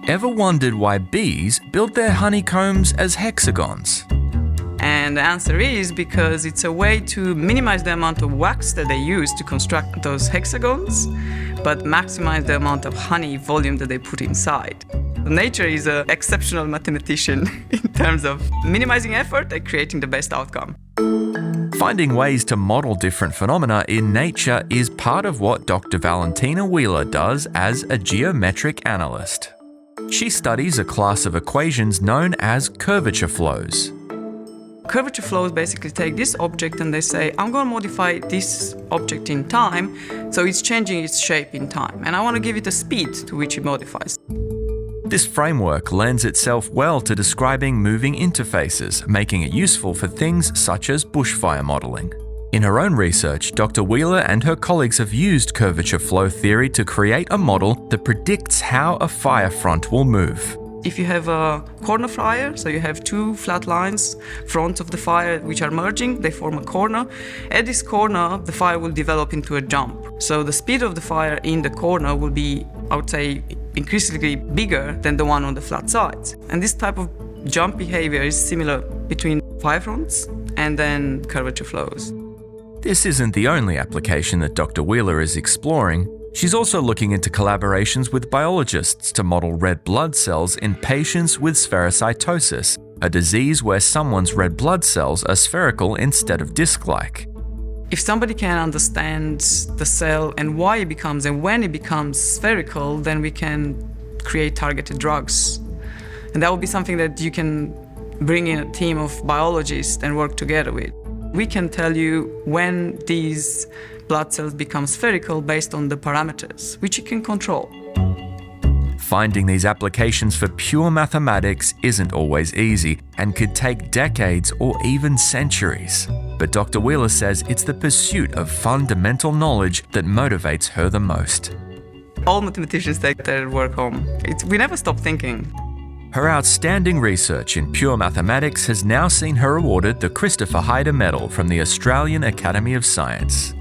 Ever wondered why bees build their honeycombs as hexagons? And the answer is because it's a way to minimize the amount of wax that they use to construct those hexagons, but maximize the amount of honey volume that they put inside. Nature is an exceptional mathematician in terms of minimizing effort and creating the best outcome. Finding ways to model different phenomena in nature is part of what Dr. Valentina Wheeler does as a geometric analyst. She studies a class of equations known as curvature flows. Curvature flows basically take this object and they say, I'm going to modify this object in time, so it's changing its shape in time, and I want to give it a speed to which it modifies. This framework lends itself well to describing moving interfaces, making it useful for things such as bushfire modelling. In her own research, Dr. Wheeler and her colleagues have used curvature flow theory to create a model that predicts how a fire front will move. If you have a corner fire, so you have two flat lines, fronts of the fire which are merging, they form a corner. At this corner, the fire will develop into a jump. So the speed of the fire in the corner will be, I would say, increasingly bigger than the one on the flat sides. And this type of jump behavior is similar between fire fronts and then curvature flows. This isn't the only application that Dr. Wheeler is exploring. She's also looking into collaborations with biologists to model red blood cells in patients with spherocytosis, a disease where someone's red blood cells are spherical instead of disc-like. If somebody can understand the cell and why it becomes and when it becomes spherical, then we can create targeted drugs. And that will be something that you can bring in a team of biologists and work together with. We can tell you when these blood cells become spherical based on the parameters, which you can control. Finding these applications for pure mathematics isn't always easy and could take decades or even centuries. But Dr. Wheeler says it's the pursuit of fundamental knowledge that motivates her the most. All mathematicians take their work home. We never stop thinking. Her outstanding research in pure mathematics has now seen her awarded the Christopher Heyde Medal from the Australian Academy of Science.